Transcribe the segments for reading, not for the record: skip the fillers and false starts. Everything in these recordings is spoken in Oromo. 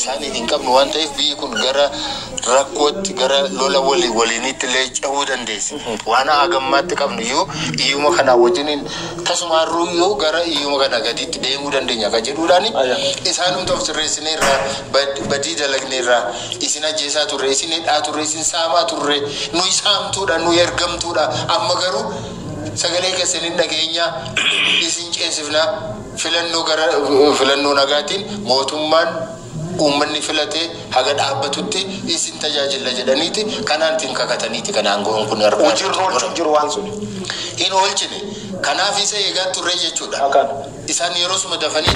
isaanii hin qabnu waan ta'eef biyyi kun gara rakkootti gara lola waliinitti illee cehuu dandeessi. Waan hagammaatti qabnu yoo iyyuma kana wajjiniin tasumaarruu yoo gara iyyuma kana gaditti deemuu dandeenya ka jedhuudhaani isaanum ta'u sirreessineerra badii dalagneerra isin ajjeesaa turre isin hidhaa turre isin saamaa turre nu saamtuudha nu ergamtuudha amma garuu sagalee keessaniin dhageenya isin ceesifna filannoo nagaatiin mootummaan ummanni filate haga dhaabbatutti isin tajaajila jedhaniiti kanaantiin kakataniiti kanaan goon kun argaa jiru waan sun hin oolchine kanaaf isa eegaa turre jechuudha isaan yeroo suma dafanii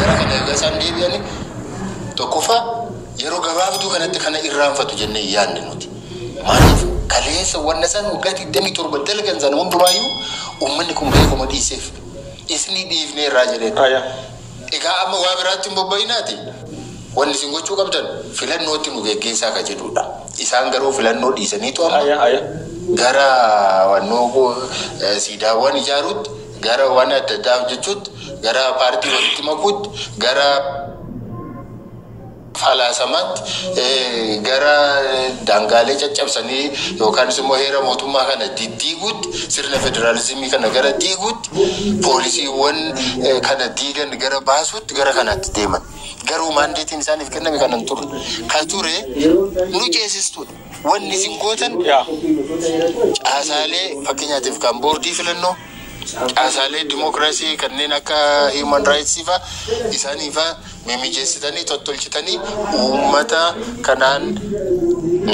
gara kana eegaa isaan deebi'anii tokkoffaa yeroo gabaabduu kanatti kana irraanfatu jennee yaadne nuti maaliif kaleessa wanna san waggaa 27 dalgan sana hundumaayyuu ummanni kun beekuma dhiiseef isni dhiifnee irraa jedheen egaa amma waa biraatti hin bobba'inaati wanni isin gochuu qabdan filannootti nu geggeessaa ka jedhudha isaan garuu filannoo dhiisaniitu amma gara wannoo siidaawwan ijaaruutti gara waan adda addaa jechuutti gara paartii walitti makuutti gara falaasamatti gara dangaalee caccabsanii yookaan immoo heera mootummaa kana diiguutti sirna federaalizimii kana gara diiguutti poolisiiwwan kana diigan gara baasuutti gara kanatti deeman garuu maandeetiin isaaniif kenname kanan turre ka ture nu ceesistuudha wanni isin gootan caasaalee fakkeenyaatiif kan boordii filannoo caasaalee dimokiraasii kanneen akka human rights ifa isaaniifa mimijeessitanii tottolchitanii uummata kanaan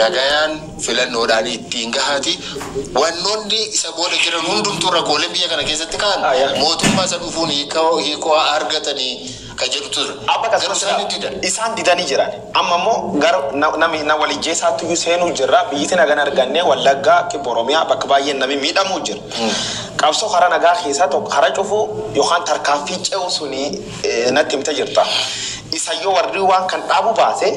nagayaan filannoodhaan ittiin gahaati wannoonni isa booda jiran hundumtuu rakkoolee biyya kana keessatti ka'an mootummaa isa dhufuun hiikoo argatanii ka jedhu ture abba isaan didanii jiran amma immoo gara namni na walijjeessaatti seenuu jirra biyyi nagaan arganne wallaggaa kiboromiyaa bakka baay'een namni miidhamuu jira qabsoo karaa nagaa keessaa tokko karaa cufuu yookaan tarkaanfii ce'uu suni natti himta jirta isayyoo warri waan kan dhaabu baase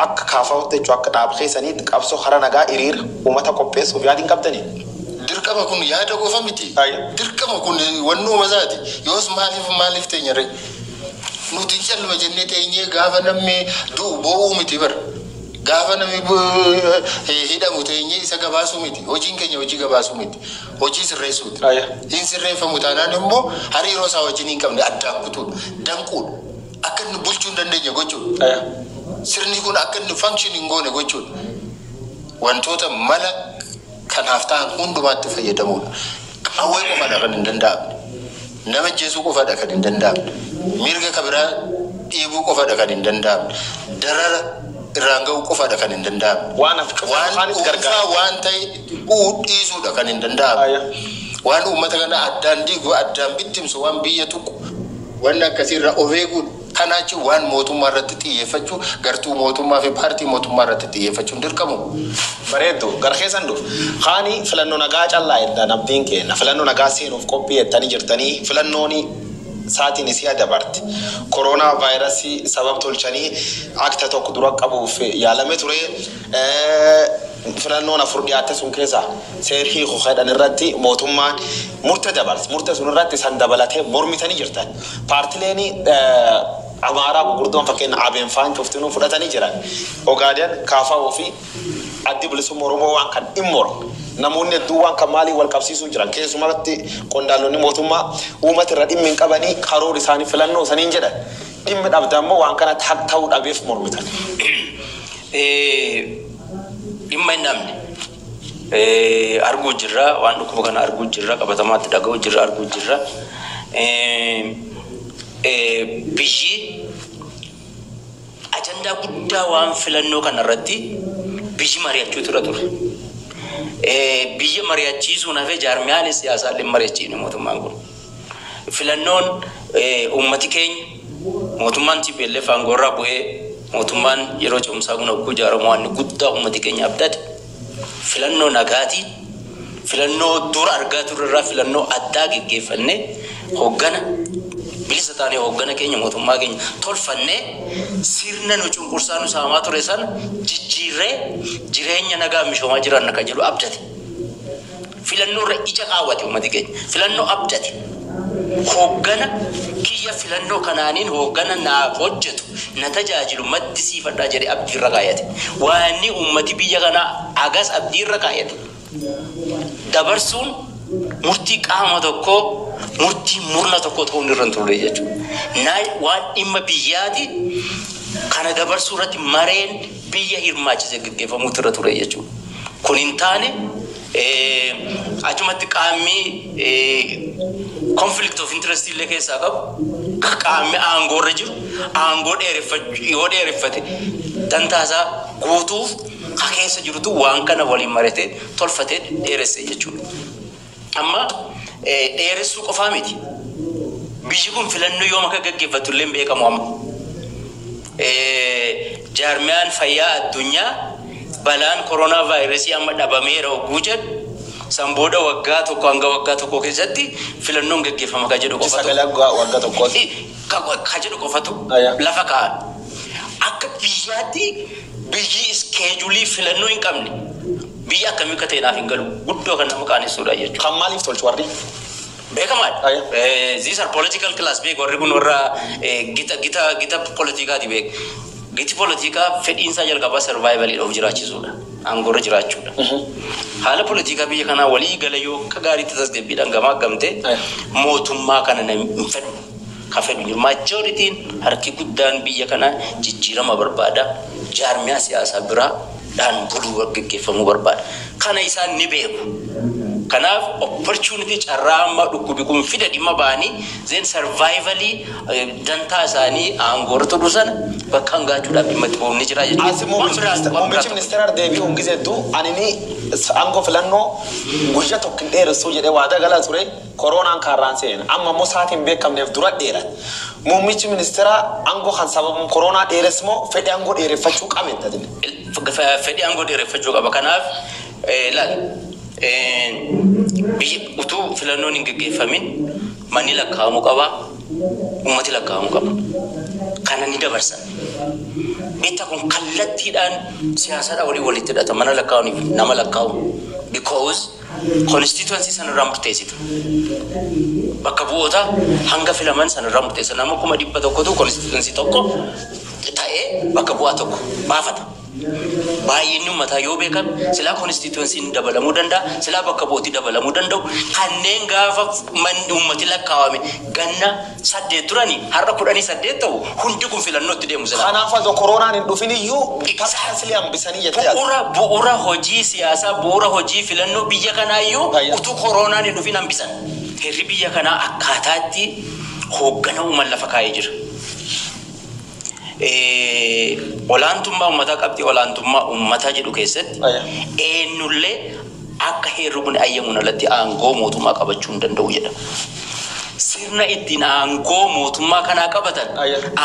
akka kaafawutti jechuun akka dhaabu keessaniitti qabsoo karaa nagaa hiriira uummata qopheessuuf yaadiin qabdanii dirqama kun yaada qofa miti dirqama kun wannoo mazaati yoos maaliif teenyaree nuti calma jennee teenyee gaafa namni du'u boo'uu miti bar gaafa namni hidhamu teenyee isa gabaasuu miti hojiin keenya hojii gabaasuu miti hojii sirreessuuti hin sirreeffamu taanaan immoo hariiroo isaa wajjin hin qabne addaan kutuudha danquudha akka inni bulchuu hin dandeenya gochuudha sirni kun akka inni function hin goone gochuudha wantoota mala kanaaf ta'an hundumaatti fayyadamuudha qawwee qofaadha kan hin danda'amne nama jeesuu qofaadha kan hin danda'amne mirga kabiraa dhiibuu qofaadha kan hin danda'amne darara irraan ga'uu qofaadha kan hin danda'amne waan ta'e dhiisuudha kan hin danda'amne waan uummata kana addaan diigu addaan bittimsu waan biyya tuqu waan akkasiirra of eeguudha kanaachi waan mootummaa irratti xiyyeeffachuu gartuu mootummaa fi paartii mootummaa irratti xiyyeeffachuun dirqamu bareedu gara keessan dhufu qaanii filannoo nagaa callaa edda nabdiin keenya filannoo nagaa seenuuf qophii ettanii jirtanii filannooni saatiin isii dabarte koronaa vaayirasii sabab tolchanii akta tokko dura qabuuf yaalame ture filannoon afur dhiyaatte sun keessa seerii ho'aadhaan irratti mootummaan murte dabarse murte sun irratti san dabalatee mormitanii jirtan paartileen amaaraa gurguddoon fakkeenya abeen faan cuftinuu fudhatanii jiran ogaadeen kaafaa ofii addi bilisummaa oromoo waan kan immor namoonni hedduu waan kan maalii wal qabsiisuu jiran keessumatti qondaalonni mootummaa uummata irra dhimmi hin qabanii karoora isaanii filannoo saniin jedhan dhimmi dhabdammoo waan kana ta'uu dhabeef mormitan. Dhimma hin dhabne arguu jirra waan dhukkuba kana arguu jirra qabatamaatti dhaga'uu jirra arguu jirra biyyi ajandaa guddaa waan filannoo kanarratti biyyi mari'achuu ture biyya mari'achiisuun hafee jaarmiyaan siyaasaallee mari'achiine mootummaan kun filannoon uummati keenya mootummaan TPLF aangorraa bu'ee mootummaan yeroo cimsaa kun akkuu jaaramu waan guddaa uummati keenya abdate filannoo nagaatiin filannoo dura argaa turrerraa filannoo addaa geggeeffannee hoggana bilisa taanee hoggana keenya mootummaa keenya tolfannee sirna nu cunqursaa nu saamaa ture sana jijjiirree jireenya nagaa misoomaa jiran akka jedhu abdate filannoo irra ija kaawwate uummati keenya filannoo abdate hoggana kiyya filannoo kanaanin hoggana naaf hojjetu na tajaajilu maddisiifadhaa jedhe abdiirra kaayate waanni ummati biyya kana agas abdiirra kaayate dabarsuun murtii qaama tokko murtii murna tokko ta'uun irra turre jechuudha waan dhimma biyyaati kana dabarsuu irratti mareen biyya hirmaachise gaggeeffamuutu irra ture jechuudha kun hin taane achumatti qaamni conflict of interest illee keessaa qabu qaamni aangoo irra jiru aangoo dheereffate tantaasaa guutuuf ka keessa jirutu waan kana waliin marate tolfatee dheeresse jechuudha amma dheeressuu qofaa miti biyyi kun filannoo yooma akka gaggeeffatu illee beekamu amma jaarmiyaan fayyaa addunyaa balaan koronaa vaayirasii amma dhabameera oguu jedhu sanbooda waggaa tokko hanga waggaa tokko keessatti filannoon gaggeeffama ka jedhu qofatu waggaa tokkooti ka jedhu qofatu lafa kaa'an akka biyyaatti biyyi iskeejulii filannoo hin qabne biyya akkamii akka ta'e naaf hin galu guddoo kan nama qaanessuudha jechuudha. Kan maaliif tolchu warri? Beekamaadha. These are political class beek warri kun warra gita politikaati beek. Giti politikaa fedhiinsaa jalqabaa survivalii of jiraachisuudha. Aangoorra jiraachuudha. Haala politikaa biyya kanaa walii gala yoo akka gaariitti tasgabbiidhaan gamaa gamte mootummaa kana hin fedhu. Ka fedhu majoritiin harki guddaan biyya kanaa jijjiirama barbaada. Jaarmiyaa siyaasaa biraa dhaan buluu gaggeeffamuu barbaada. Kana isaan ni beeku. Kanaaf opportunity carraa amma dhukkubi kun fida dhimma baanii then survivally dantaa isaanii aangoorra tudhu sana bakka hangaachuudhaaf dhimma itti bahuun ni jira jechuudha. Muummichi ministeera deebii hungiseetu anini aangoo filannoo guyyaa tokko dheeressuu jedhee waadaa galaa ture koronaan kaarraan seena amma immoo sa'aatiin beekamneef dura dheera. Muummichi ministeera aangoo kan sababu koronaa dheeressimoo fedhii aangoo dheereffachuu qabeetta. Fedhii aangoo dheereffachuu qaba kanaaf laal. Biyyi utuu filannoon hin gaggeeffamin manni lakkaa'amuu qaba ummati lakkaa'amuu qaba kana ni dabarsan bitta kun kallattiidhaan siyaasaadhaan walitti hidhata mana lakkaa'uuf nama lakkaa'u because constituency sanarraa murteessita bakka bu'oota hanga filaman sanarraa murteessa nama 100,000tu constituency tokko ta'ee bakka bu'aa tokko baafata. Baay'inni uummataa yoo beekame silaa constituency'n dabalamuu danda'a silaa bakka bu'ootii dabalamuu danda'u kanneen gaafa uummati lakkaawame ganna 8 turanii har'a 18 ta'u hundi kun filannootti deemu silaa. Kanaaf osoo koronaan hin dhufin iyyuu taasisaa hambisanii jettee bu'uura hojii siyaasaa bu'uura hojii filannoo biyya kanaa iyyuu utuu koronaan hin dhufin hambisan. Herri biyya kanaa akkaataatti hooggana uuman lafa kaa'ee jira. Olaantummaa uummataa qabdi olaantummaa uummataa jedhu keessatti eenyullee akka heerri kun ayyamuun alatti aangoo mootummaa qabachuu hin danda'u jedha. Sirna ittiin aangoo mootummaa kanaa qabatan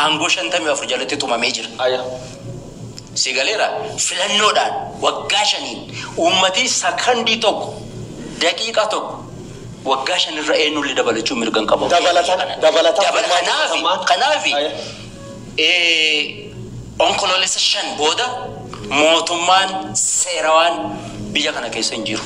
aangoo 54 jalatti tumamee jira. Sigaleera filannoodhaan waggaa 5 uummati sakandii tokko daqiiqaa tokko waggaa 5 irra eenyullee dabalachuu mirga qabu. Kanaaf onkoloolessa 5 booda mootummaan seerawaan biyya kana keessa hin jiru.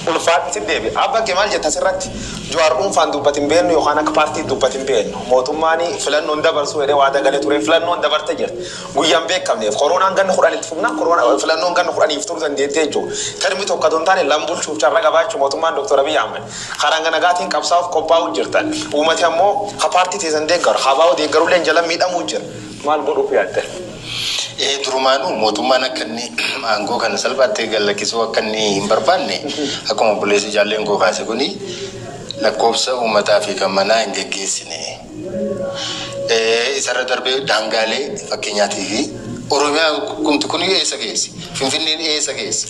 Ulfaatti deebi. Abba Kemal jetta sirratti Jawaar dhuunfaan dubbatiin beeknu yookaan akka paartii dubbatiin beeknu. Mootummaan filannoon dabarsuu jedhee waada galee ture filannoon dabarte jirti. Guyyaan beekamneef koronaan ganna 10 itti fufnaan filannoon ganna 10 iftuu dandeettee jechuudha. Termi tokko don taane lambulchuuf carra gabaachuu mootummaan Dr. Abiy Ahmed karaan ganagaatiin qabsaa'uuf qophaa'uu jirtan. Uummati ammoo ka paartii teessan deeggaru habaa'u deeggaruuleen jala miidhamuu jira. Maal godhuuf yaadde? Durumaanuu mootummaan akka inni aangoo kana salphaatti gallakkisuu akka inni hin barbaanne akkuma obboleessi jaalleen koo kaase kuni lakkoofsa uummataa fi kan manaa hin geggeessine. Isarra darbee daangaalee fakkeenyaatii fi Oromiyaa kumti kun eessa geessi? Finfinneen eessa geessi?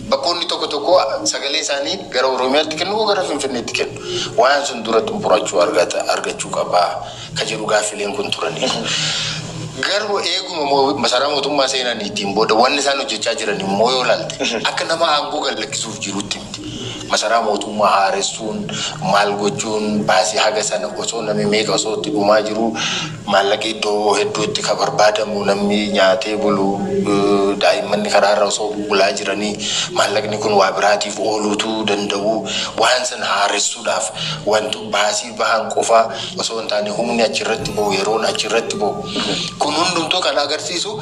Bakkoonni tokko sagalee isaanii gara Oromiyaatti kennu gara Finfinneetti kennu. Waan sun dura xumurachuu argachuu qabaa ka jedhu gaaffileen kun turanii. Garuu eeguma masaraa mootummaa seenaniitiin booda wanni isaan hojjechaa jiran immoo yoo ilaalte akka nama aangoo gallakkisuuf jirutti miti. masaraa mootummaa haaressuun maal gochuun baasii haga sana osoo namni meeqa osoo itti dhumaa jiru maallaqi iddoo hedduutti ka barbaadamu namni nyaatee bulu daa'immanni karaarra osoo bulaa jiranii maallaqni kun waa biraatiif ooluutu danda'u waan sana haaressuudhaaf wantu baasii bahan qofa osoo hin taane humni achirratti ba'u yeroon achirratti ba'u kun hundumtuu kan agarsiisu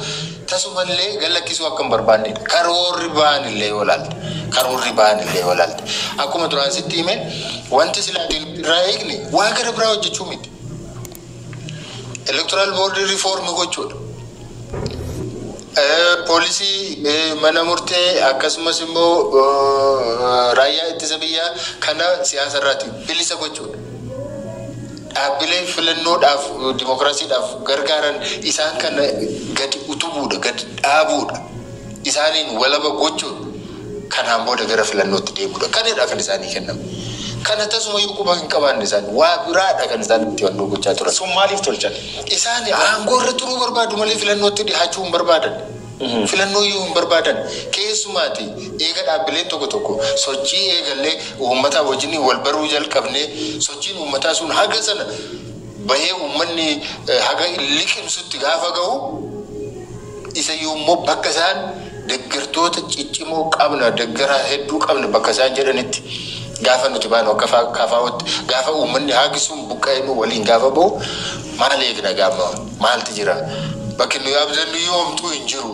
tasumallee galakkisuu akka hin barbaanne karoorri ba'an illee walaalti akkuma duraan sitti hime wanti silaatiin irraa eegne waa gara biraa hojjechuu miti electoral board reform gochuudha poolisii mana murtee akkasumas immoo raayyaa ittisa biyyaa kana siyaasa irraati bilisa gochuudha dhaabbilee filannoodhaaf dimokiraasiidhaaf gargaaran isaan kana gadi utubuudha gadi dhaabuudha isaaniin walaba gochuudha kanaan booda gara filannootti deemuudha kanadha kan isaanii kennamu kana tasuma yuquba hin qabaanne isaan waa biraadha kan isaan itti wannoo gochaa turan sun maaliif tolchan isaan aangoo irra turuu barbaadu malee filannootti dhihaachuu hin barbaadan filannoo yoo hin barbaadan keessumaati eega dhaabbileen tokko sochii eegallee uummataa wajjin wal baruu jalqabne sochiin uummataa sun haga sana bahee uummanni haga liqimsutti gaafa ga'u isa yoommoo bakka isaan deeggartoota ciccimoo qabna deeggaraa hedduu qabna bakka isaan jedhanitti gaafa nuti baanu akka kaafaawatti gaafa uummanni haagisuun buqqa'ee waliin gaafa ba'u maal eegna gaama maalti jira bakki nuyi abdannu yoomtuu hin jiru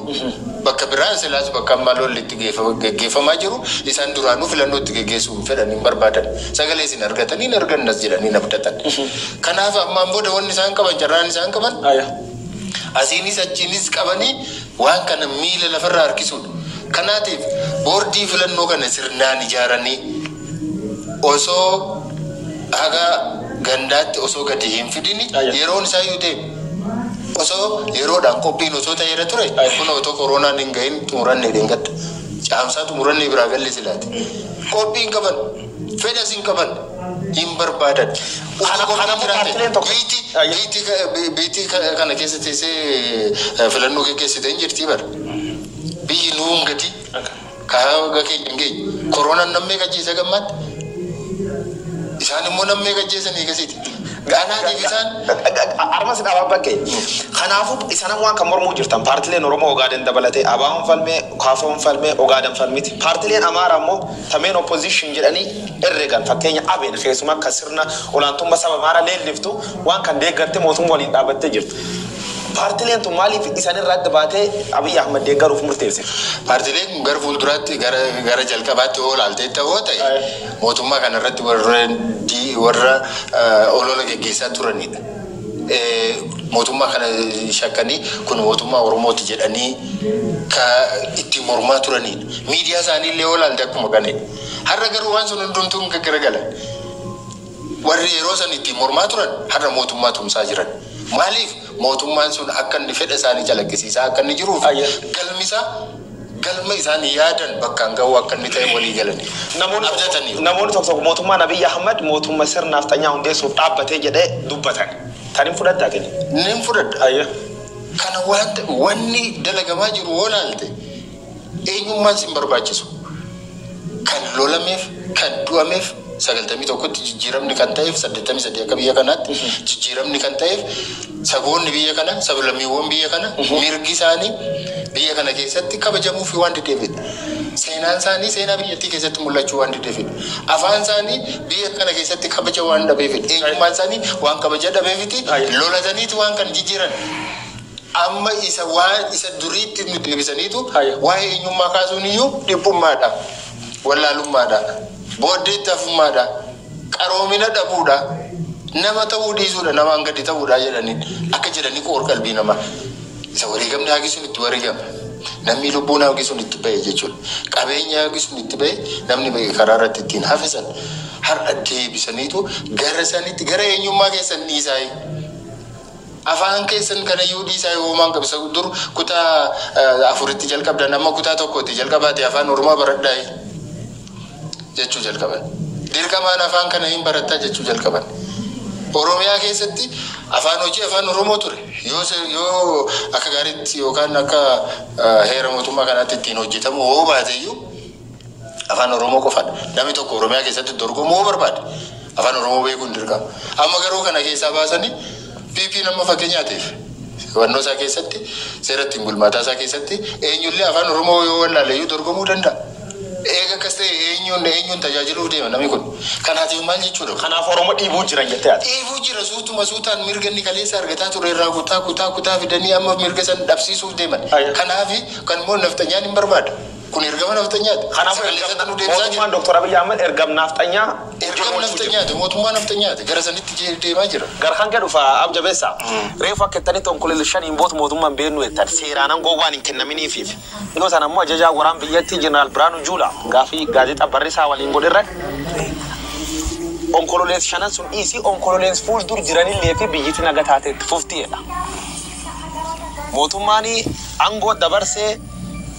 bakka biraan silaas bakka ammaa lollitti geggeeffamaa jiru isaan duraanuu filannootti geggeessuu fedhan hin barbaadan sagalee isin argatanii hin argannas jedhanii nabdatan kanaaf ammaan booda wanni isaan qaban carraan isaan qaban asiinis achiinis qabanii waan kana miila lafarraa harkisuudha kanaatiif boordii filannoo kana sirnaan ijaaranii osoo haga gandaatti osoo gadi hin fidini yeroon isaa yoo ta'e osoo yeroodhaan qophiin osoo ta'eera ture kun otoo koronaan hin gahin xumuranne deengatti caamsaa xumuranne biraa galle silaati qophiin qaban fedhas hin qaban hin barbaadan biitii kana keessa teessee filannoo geggeessite hin jirtii bara biyyi nuun gati kaaga keenya hin geenye koronaan nammee qajeessa gammaatti isaan immoo nammee qajeessanii gasiiti gaanaatiif isaan armas dhaabaa bakkee kanaafu isaan waan kan mormuu jirtan paartileen Oromoo Ogaaden dabalatee Abaawwan falmee Kaafaawwan falmee Ogaaden falmiti paartileen Amaaraa immoo tameen opposition jedhanii herreegan fakkeenya abeen keessumaa akka sirna olaantummaa saba Amaaraa leelliftu waan kan deeggartee mootummaa waliin dhaabbattee jirtu paartileen tun maaliif isaan irraa adda baatee Abiy Ahmed deeggaruuf murteesse paartileen gara fuulduraatti gara jalqabaatti oolaaltee ta'uu ta'e mootummaa kanarratti warra olola geggeessaa turanidha mootummaa kana shakkanii kun mootummaa Oromooti jedhanii ka itti mormaa turanidha miidiyaa isaanii illee oolaalte akkuma kanadha har'a garuu waan sun hundumtuun gaggaraagalan warri yeroo san itti mormaa turan har'a mootummaa tumsaa jiran maaliif mootummaan sun akka inni fedha isaanii calaqqisiisaa akka inni jiruuf galma isaanii yaadan bakkaan ga'uu akka inni ta'e walii galanii namoonni tokko mootummaan Abiy Ahmed mootummaa sirnaaf xanyaa hundeessuuf dhaabbatee jedhee dubbatan tanin fudhadhaa kenni nin fudhadha kana wanni dalagamaa jiru oolaalte eenyummaan sin barbaachisu kan lolameef kan du'ameef 91tti jijjiiramni kan ta'eef 83 akka biyya kanaatti jijjiiramni kan ta'eef saboonni biyya kana sablammiiwwan biyya kana mirgi isaanii biyya kana keessatti kabajamuu fi waan deddeebiidha seenaan isaanii seenaa biyyattii keessatti mul'achuu waan deddeebiidha afaan isaanii biyya kana keessatti kabaja waan dhabeefidha eenyummaan isaanii waan kabaja dhabeefiti lolataniiti waan kan jijjiiran amma isa duriitti nu deebisaniitu waa'ee eenyummaa kaasuun iyyuu dhibbummaadha wallaalummaadha booddeetti hafummaadha qaroomina dhabuudha nama ta'uu dhiisuudha namaan gadi ta'uudha jedhaniin akka jedhanii qoor qalbii namaa isa wareegamni haagisuun itti wareegama namni lubbuun haagisuun itti ba'e jechuudha qabeenya haagisuun itti ba'e namni ba'e karaa irratti ittiin hafisan har'a deebisaniitu gara sanitti gara eenyummaa keessan dhiisaa afaan keessan kana yoo dhiisaa hoomaan qabsa dur kutaa afuritti jalqabdan amma kutaa tokkotti jalqabaate afaan Oromoo baradhaa jechuu jalqaban dirqamaan afaan kana hin barattaa jechuu jalqaban Oromiyaa keessatti afaan hojii afaan Oromoo ture yoo akka gaariitti yookaan akka heera mootummaa kanaatti ittiin hojjetamu hoo baateyyuu Afaan Oromoo qofaan namni tokko Oromiyaa keessatti dorgomuu barbaade afaan Oromoo beekuun dirqama. Amma garuu kana keessaa baasanii PP nama fakkeenyaatiif wannoo isaa keessatti seeratti bulmaataa isaa keessatti eenyullee afaan Oromoo yoo wallaaleeyyuu dorgomuu danda'a. Eega akkas ta'e eenyuun tajaajiluuf deema namni kun. Kanaatiif maal jechuudha? Kanaaf Oromoo dhiibuu jiran jettee ati. Dhiibuu jira suutaan mirga inni kaleessa argataa ture irraa kutaa fidanii amma mirga san dhabsiisuuf deeman. Kanaaf kan immoo nafxanyaan hin barbaada. Kun ergama naftanyaati. Kanaaf mootummaan Dr. Abiy Ahmed ergama naftanyaati. Mootummaa naftanyaati. Gara sanitti deemaa jira. Gara kan jedhu fa'a abjabeessa. Reefu akka ittanii tonkolil shaniin bootu mootummaan beenu jettan seeraanan gowwaan hin kennaminiifiif. Inoo sana ammoo ajajaa waraan biyyattii Jeneraal Biraanuu Juulaa gaafii gaazexaa Barrisaa waliin godhirra onkololees shanan sun dhiisii onkololees fuuldur jiranillee fi biyyittii naga taateetti fuftiidha. Mootummaan aangoo dabarsee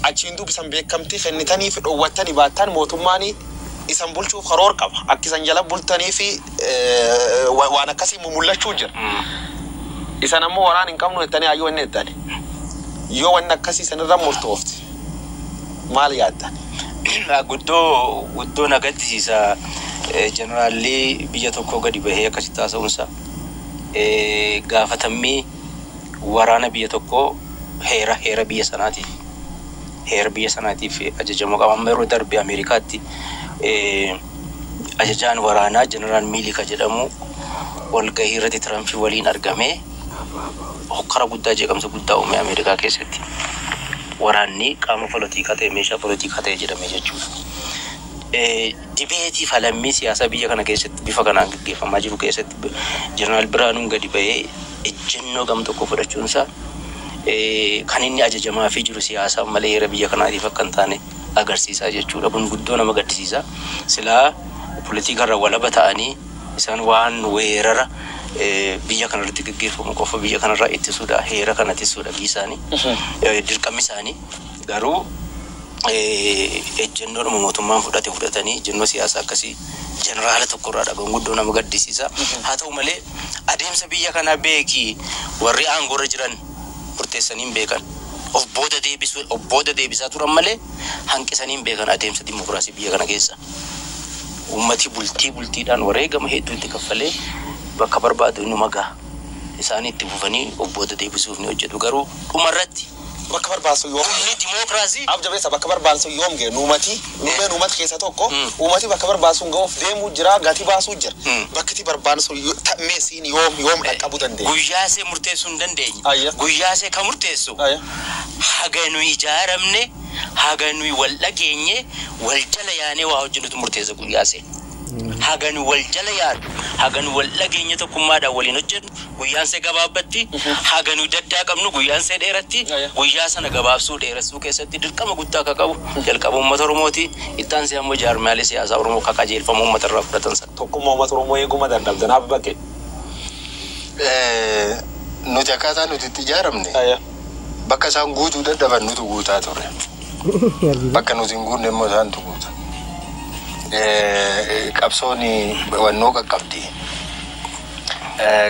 achiin dubbisan beekamtii kennitanii fi dhoowwattanii baattan mootummaan isan bulchuuf karoora qaba. Akka isan jala bultanii fi waan akkasii mul'achuu jira. Isan ammoo waraan hin qabnu jettanii hayyoo inni jettani. Yoo wanni akkasii sanirra murtoofte maal yaaddan? Guddoo nagaddisiisa jeneraalli biyya tokkoo gadi bahee akkasitti haasa'uunsa. Gaafatamii waraana biyya tokkoo heera biyya sanaati. Heera biyya sanaatiif ajajamoo qaba. Amma yeroo darbe Ameerikaatti ajajaan waraanaa jeneraal Miilika jedhamu walgahii irratti Tirampii waliin argamee hokkara guddaa jeeqamsa guddaa uume Ameerikaa keessatti. Waraanni qaama politikaa ta'e meeshaa politikaa ta'e jedhame jechuudha. Dibeetii falammii siyaasaa biyya kana keessatti bifa kanaan gaggeeffamaa jiru keessatti jeneraal Biraanuun gadi bahee ejjennoo gam tokko fudhachuunsaa kan inni ajajamaa fi jiru siyaasaa malee heera biyya kanaatiif akka hin taane agarsiisaa jechuudha. Kun guddoo nama gaddisiisa. Silaa politikarra walaba ta'anii isaan waan weerara biyya kanarratti gaggeeffamu qofa biyya kanarraa ittisuudha. Heera kana ittisuudha isaanii dirqamni isaanii garuu ejjennoodhuma mootummaan fudhatanii ejjennoo siyaasaa akkasii jeneraala tokkorraa dhagahuun guddoo nama gaddisiisa. Haa ta'u malee adeemsa biyya kanaa beekii warri aangoorra jiran murteessaniin beekan of booda deebisaa turan malee hanqisaniin beekan adeemsa dimokiraasii biyya kana keessa. Uummati bultiidhaan wareegama hedduu itti kaffalee bakka barbaadu inni magaa isaanii itti fufanii of booda deebisuuf ni hojjetu. Garuu dhumarratti bakka barbaasu yoom dimokiraasii abjabeessa bakka barbaasu yoom gee nuumati keessa tokko uumati bakka barbaasu ga'uuf deemuu jira gatii baasuu jira. Bakka itti barbaasu meesiin yoom dhaqqabuu dandeenya. Guyyaasee murteessuu hin dandeenye. Guyyaasee kan murteessu haga nuyi ijaaramne haga nuyi wal dhageenye wal jala yaanee waa hojjennutu murteessa guyyaasee. Haga nu wal jala yaadu haga nu wal dhageenye tokkummaadhaan waliin hojjennu guyyaansee gabaabbatti haga nu daddaa qabnu guyyaansee dheeratti guyyaa sana gabaabsuu dheeressuu keessatti dirqama guddaa akka qabu jalqaba uummata Oromooti. Ittaansee ammoo jaarmiyaalee siyaasaa Oromoo akka qajeelfama uummata irraa fudhatan sana. Tokkummaa uummata Oromoo eeguma danda'anaaf bakke. Nuti akkaataa nuti itti ijaaramne bakka isaan guutuu dadhaban nuti guutaa ture. Bakka nuti hin guunne immoo isaantu guuta. Qabsooni wannoo qaqqabdi.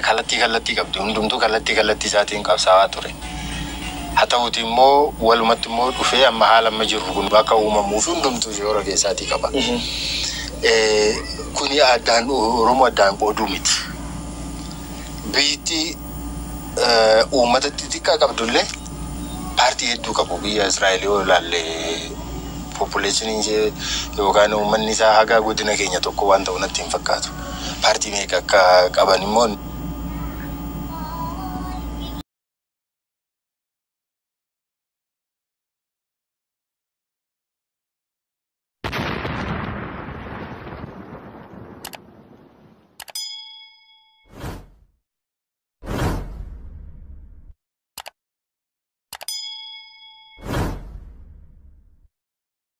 Kallattii qabdi. Hundumtuu kallattii isaatiin qabsaawaa ture. Haa ta'uuti immoo walumatti immoo dhufee amma haala amma jirru kun bakka uumamuuf hundumtuu shoora keessaatii qaba. Kuni Oromoo addaan qooduu miti. Biyyatti uummata xixiqqaa qabdullee paartii hedduu qabu. Biyya Israa'el yoo ilaalle population yookaan uummanni isaa haga godina keenya tokko waan ta'u natti hin fakkaatu. Paartii meeqa akka qaban immoo